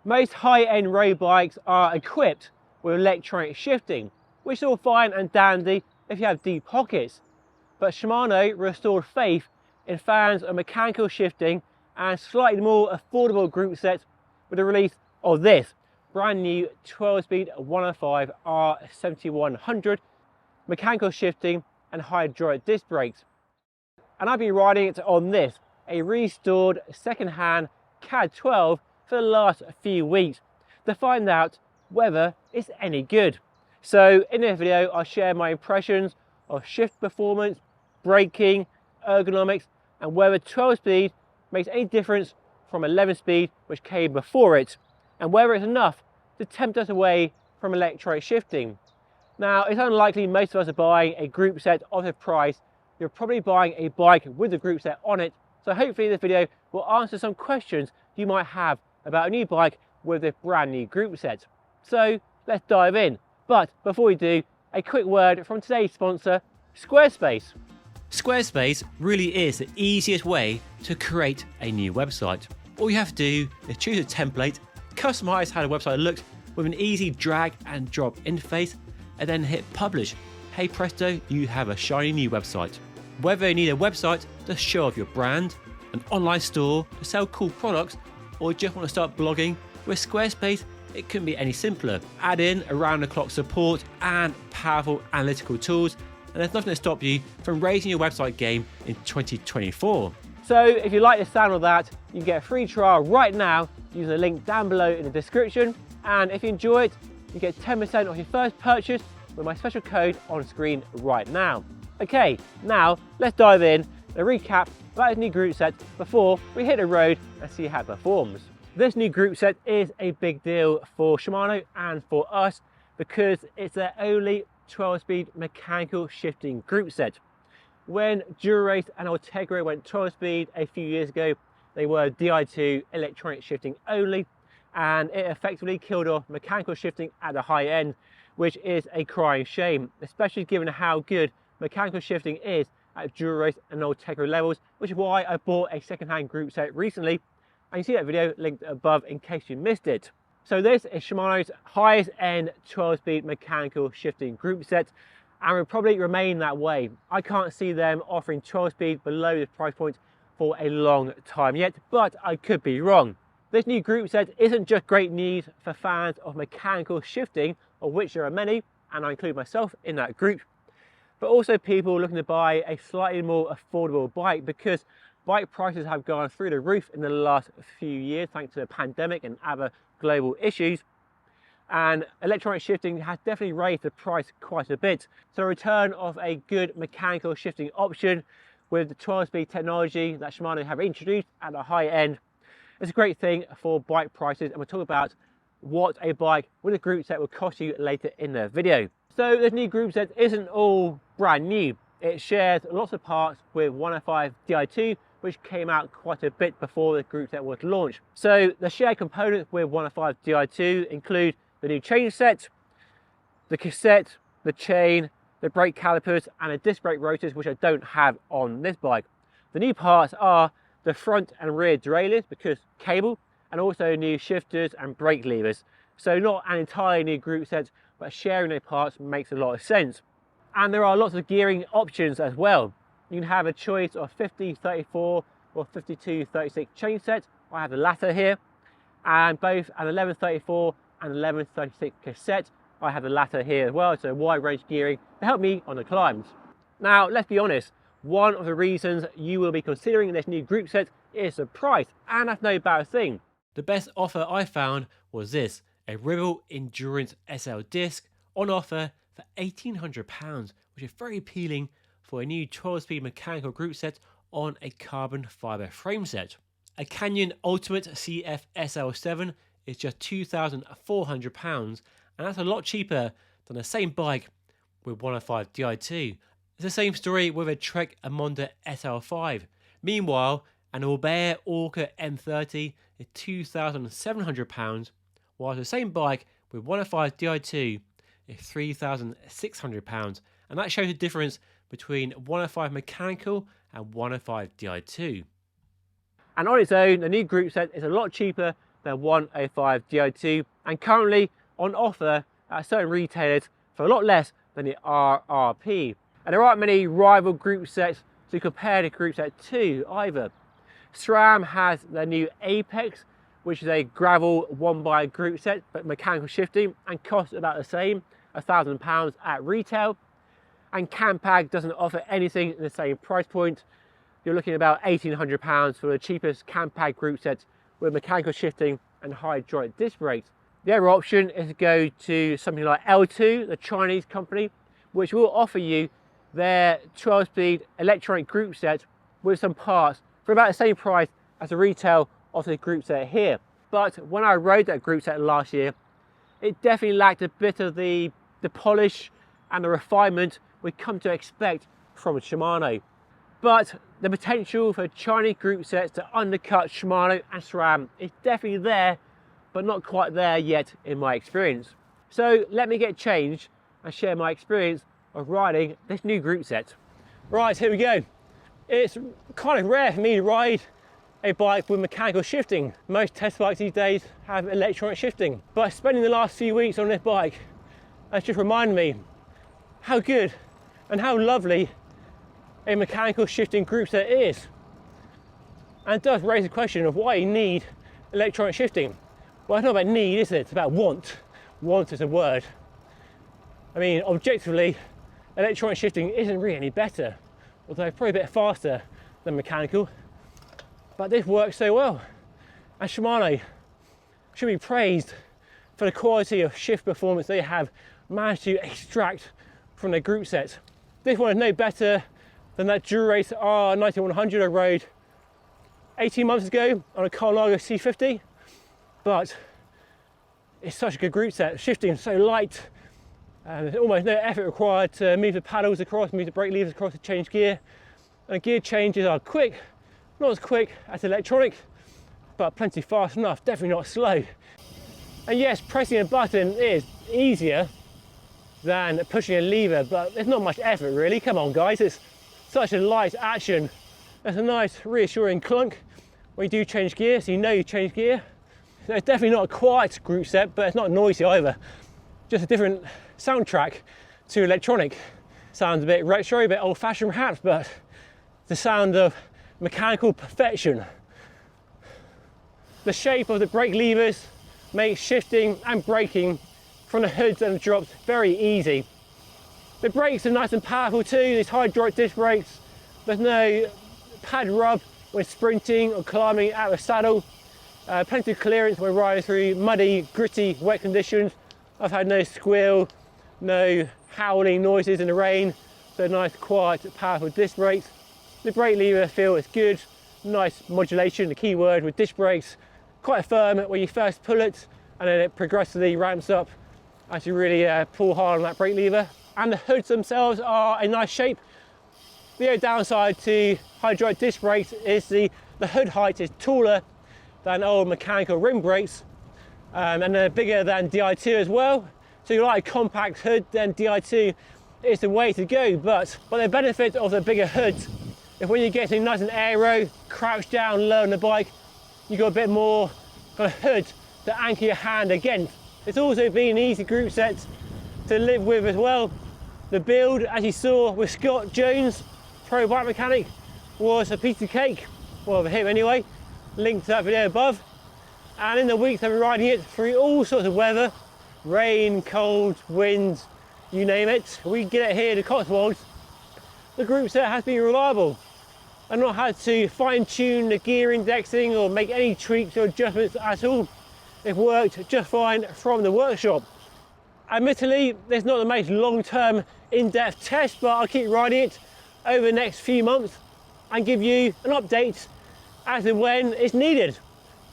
Most high-end road bikes are equipped with electronic shifting, which is all fine and dandy if you have deep pockets. But Shimano restored faith in fans of mechanical shifting and slightly more affordable group sets with the release of this brand new 12-speed 105 R7100 mechanical shifting and hydraulic disc brakes. And I've been riding it on this, a restored second-hand CAD 12 for the last few weeks to find out whether it's any good. So in this video I'll share my impressions of shift performance, braking, ergonomics, and whether 12 speed makes any difference from 11 speed which came before it, and whether it's enough to tempt us away from electronic shifting. Now, it's unlikely most of us are buying a group set of the price. You're probably buying a bike with the group set on it, so hopefully this video will answer some questions you might have about a new bike with this brand new group set. So let's dive in. But before we do, a quick word from today's sponsor, Squarespace. Squarespace really is the easiest way to create a new website. All you have to do is choose a template, customize how the website looks with an easy drag and drop interface, and then hit publish. Hey presto, you have a shiny new website. Whether you need a website to show off your brand, an online store to sell cool products, or just want to start blogging, with Squarespace it couldn't be any simpler. Add in around-the-clock support and powerful analytical tools, and there's nothing to stop you from raising your website game in 2024. So if you like the sound of that, you can get a free trial right now using the link down below in the description. And if you enjoy it, you get 10% off your first purchase with my special code on screen right now. Okay, now let's dive in and recap about this new group set before we hit the road and see how it performs. This new group set is a big deal for Shimano and for us because it's their only 12-speed mechanical shifting group set. When Dura and Ultegra went 12-speed a few years ago, they were Di2 electronic shifting only, and it effectively killed off mechanical shifting at the high end, which is a crying shame, especially given how good mechanical shifting is at Dura and Ultegra levels, which is why I bought a second-hand group set recently, and you see that video linked above in case you missed it. So this is Shimano's highest end 12-speed mechanical shifting group set, and will probably remain that way. I can't see them offering 12-speed below this price point for a long time yet, but I could be wrong. This new group set isn't just great news for fans of mechanical shifting, of which there are many, and I include myself in that group, but also people looking to buy a slightly more affordable bike, because bike prices have gone through the roof in the last few years thanks to the pandemic and other global issues, and electronic shifting has definitely raised the price quite a bit. So the return of a good mechanical shifting option with the 12-speed technology that Shimano have introduced at the high end is a great thing for bike prices, and we'll talk about what a bike with a group set will cost you later in the video. So this new group set isn't all brand new. It shares lots of parts with 105 Di2, which came out quite a bit before the group set was launched. So the shared components with 105 Di2 include the new chain set, the cassette, the chain, the brake calipers, and the disc brake rotors, which I don't have on this bike. The new parts are the front and rear derailleurs, because cable, and also new shifters and brake levers. So not an entirely new group set, but sharing the parts makes a lot of sense. And there are lots of gearing options as well. You can have a choice of 50-34 or 52-36 chain set. I have the latter here, and both an 11-34 and 11-36 cassette. I have the latter here as well, so wide range gearing to help me on the climbs. Now, let's be honest, one of the reasons you will be considering this new group set is the price, and that's no bad thing. The best offer I found was this, a Rival Endurance SL disc on offer for £1,800, which is very appealing for a new 12-speed mechanical group set on a carbon fibre frame set. A Canyon Ultimate CF SL7 is just £2,400, and that's a lot cheaper than the same bike with 105 Di2. It's the same story with a Trek Amonda SL5. Meanwhile, an Orbea Orca M30 is £2,700, while the same bike with 105 Di2 is £3,600, and that shows the difference between 105 mechanical and 105 Di2. And on its own, the new group set is a lot cheaper than their 105 Di2, and currently on offer at certain retailers for a lot less than the RRP. And there aren't many rival group sets to compare the group set to either. SRAM has their new Apex, which is a gravel 1x group set but mechanical shifting and costs about the same, £1,000 at retail. And Campag doesn't offer anything in the same price point. You're looking at about £1,800 for the cheapest Campag group set with mechanical shifting and hydraulic disc brakes. The other option is to go to something like L2, the Chinese company, which will offer you their 12-speed electronic group set with some parts for about the same price as the retail of the group set here. But when I rode that group set last year, it definitely lacked a bit of the polish and the refinement we come to expect from Shimano. But the potential for Chinese group sets to undercut Shimano and SRAM is definitely there, but not quite there yet in my experience. So let me get changed and share my experience of riding this new group set. Right, here we go. It's kind of rare for me to ride a bike with mechanical shifting. Most test bikes these days have electronic shifting. But spending the last few weeks on this bike has just reminded me how good and how lovely a mechanical shifting group set is. And it does raise the question of why you need electronic shifting. Well, it's not about need, is it? It's about want. Want is a word. I mean, objectively, electronic shifting isn't really any better, although it's probably a bit faster than mechanical. But this works so well. And Shimano should be praised for the quality of shift performance they have managed to extract from their group set. This one is no better than that Dura-Race R9100 I rode 18 months ago on a Colnago C50, but it's such a good group set. Shifting is so light, there's almost no effort required to move the paddles across, move the brake levers across to change gear, and the gear changes are quick, not as quick as electronic, but plenty fast enough, definitely not slow. And yes, pressing a button is easier than pushing a lever, but there's not much effort really. Come on guys, it's such a light action. There's a nice reassuring clunk when you do change gear, so you know you change gear. So it's definitely not a quiet group set, but it's not noisy either. Just a different soundtrack to electronic. Sounds a bit retro, a bit old fashioned perhaps, but the sound of mechanical perfection. The shape of the brake levers makes shifting and braking from the hoods and the drops very easy. The brakes are nice and powerful too, these hydraulic disc brakes. There's no pad rub when sprinting or climbing out of the saddle. Plenty of clearance when riding through muddy, gritty, wet conditions. I've had no squeal, no howling noises in the rain. So nice, quiet, powerful disc brakes. The brake lever feel is good. Nice modulation, the key word with disc brakes. Quite firm when you first pull it, and then it progressively ramps up as you really pull hard on that brake lever. And the hoods themselves are a nice shape. The only downside to hydraulic disc brakes is the hood height is taller than old mechanical rim brakes, and they're bigger than Di2 as well. So you like a compact hood, then Di2 is the way to go. But the benefit of the bigger hood is when you're getting nice and aero, crouched down low on the bike, you've got a bit more kind of hood to anchor your hand against. It's also been an easy group set to live with as well. The build, as you saw with Scott Jones, pro bike mechanic, was a piece of cake. Well, for him anyway. Link to that video above. And in the weeks I've been riding it through all sorts of weather, rain, cold, wind, you name it. We get it here to Cotswolds. The group set has been reliable. I've not had to fine tune the gear indexing or make any tweaks or adjustments at all. It worked just fine from the workshop. Admittedly, there's not the most long-term in-depth test, but I'll keep riding it over the next few months and give you an update as and when it's needed.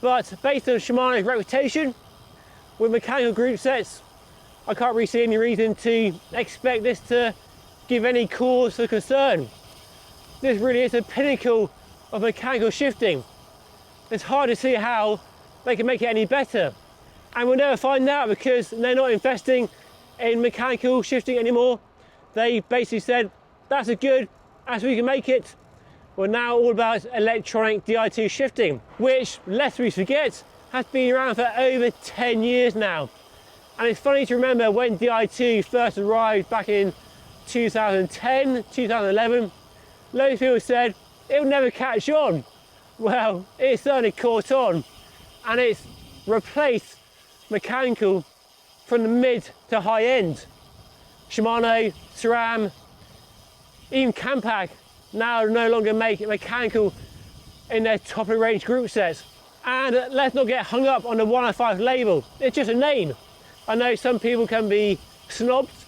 But based on Shimano's reputation with mechanical group sets, I can't really see any reason to expect this to give any cause for concern. This really is a pinnacle of mechanical shifting. It's hard to see how they can make it any better. And we'll never find out because they're not investing in mechanical shifting anymore. They basically said, that's as good as we can make it. We're now all about electronic Di2 shifting, which, lest we forget, has been around for over 10 years now. And it's funny to remember when Di2 first arrived back in 2010, 2011, loads of people said it would never catch on. Well, it certainly caught on, and it's replaced mechanical from the mid to high end. Shimano, SRAM, even Campac now no longer make mechanical in their top of the range group sets. And let's not get hung up on the 105 label. It's just a name. I know some people can be snobs.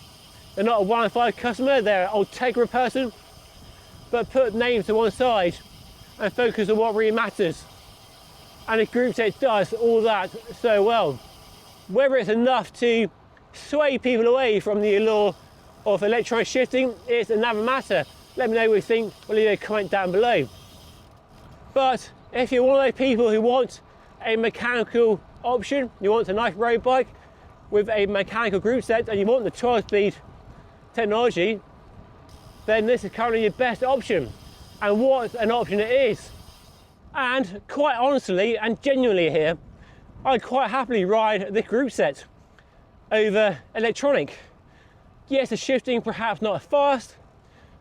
They're not a 105 customer, they're an Ultegra person. But put names to one side and focus on what really matters. And the group set does all that so well. Whether it's enough to sway people away from the allure of electronic shifting is another matter. Let me know what you think, leave a comment down below. But if you're one of those people who want a mechanical option, you want a nice road bike with a mechanical group set, and you want the 12-speed technology, then this is currently your best option. And what an option it is. And quite honestly and genuinely here, I'd quite happily ride this group set over electronic. Yes, the shifting perhaps not as fast,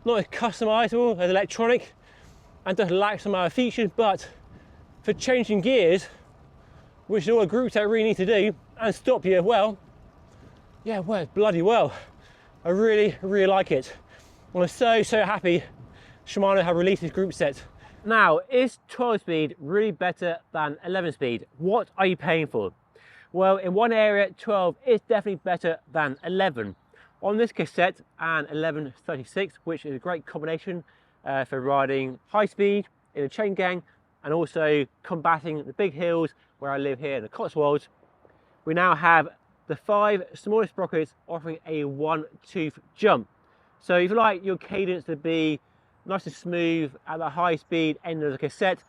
not as customizable as electronic, and does lack some other features, but for changing gears, which is all a group set really need to do, and stop you well, yeah, it works bloody well. I really, really like it. I'm so happy Shimano have released this group set. Now, is 12 speed really better than 11 speed? What are you paying for? Well, in one area, 12 is definitely better than 11. On this cassette and 1136, which is a great combination for riding high speed in a chain gang and also combating the big hills where I live here in the Cotswolds, we now have the 5 smallest sprockets offering a 1-tooth jump. So if you like your cadence to be nice and smooth at the high speed end of the cassette,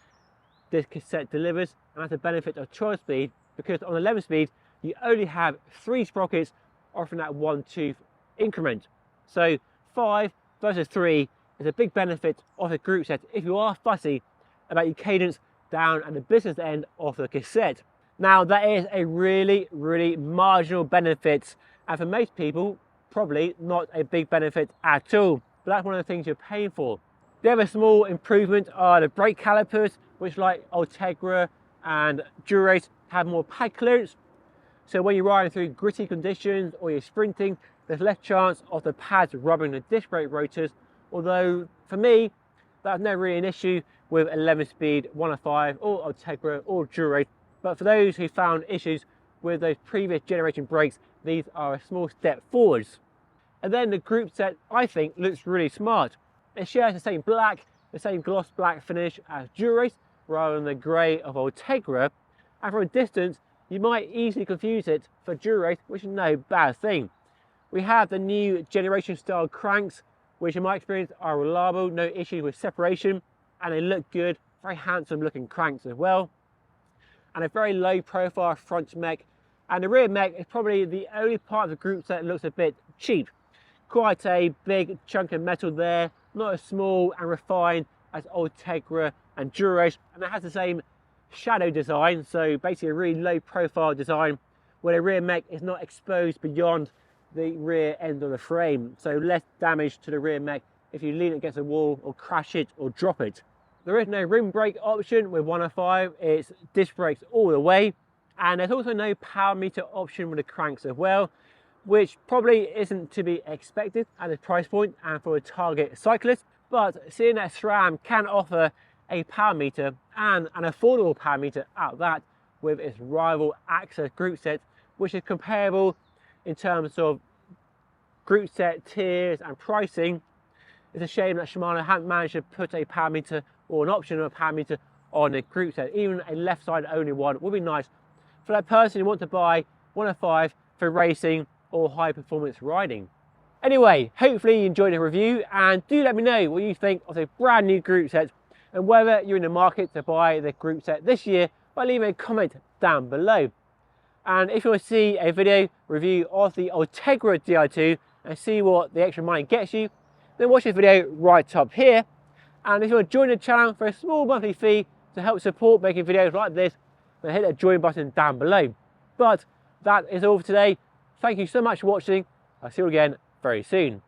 this cassette delivers, and that's the benefit of 12 speed, because on 11 speed you only have 3 sprockets offering that 1-tooth increment. So 5 versus 3 is a big benefit of a group set if you are fussy about your cadence down at the business end of the cassette. Now, that is a really, really marginal benefit, and for most people probably not a big benefit at all, but that's one of the things you're paying for. The other small improvement are the brake calipers, which like Ultegra and Dura-Race have more pad clearance, so when you're riding through gritty conditions or you're sprinting, there's less chance of the pads rubbing the disc brake rotors, although for me that's never really an issue with 11 speed 105 or Ultegra or Dura-Race. But for those who found issues with those previous generation brakes, these are a small step forwards. And then the group set, I think, looks really smart. It shares the same black, the same gloss black finish as Dura-Race, rather than the grey of Ultegra. And from a distance, you might easily confuse it for Dura-Race, which is no bad thing. We have the new generation style cranks, which in my experience are reliable, no issues with separation, and they look good, very handsome looking cranks as well. And a very low profile front mech, and the rear mech is probably the only part of the group set that looks a bit cheap. Quite a big chunk of metal there, not as small and refined as Ultegra and Dura-Race, and it has the same shadow design, so basically a really low profile design where the rear mech is not exposed beyond the rear end of the frame, so less damage to the rear mech if you lean it against a wall or crash it or drop it. There is no rim brake option with 105, it's disc brakes all the way, and there's also no power meter option with the cranks as well, which probably isn't to be expected at this price point and for a target cyclist, but seeing that SRAM can offer a power meter and an affordable power meter at that with its rival Access group set, which is comparable in terms of group set tiers and pricing, it's a shame that Shimano hasn't managed to put a power meter or an option of a power meter on a group set. Even a left side only one would be nice for that person who wants to buy 105 for racing or high performance riding. Anyway, hopefully you enjoyed the review, and do let me know what you think of the brand new group set and whether you're in the market to buy the group set this year by leaving a comment down below. And if you want to see a video review of the Ultegra Di2 and see what the extra money gets you, then watch this video right up here. And if you want to join the channel for a small monthly fee to help support making videos like this, then hit that join button down below. But that is all for today. Thank you so much for watching. I'll see you again very soon.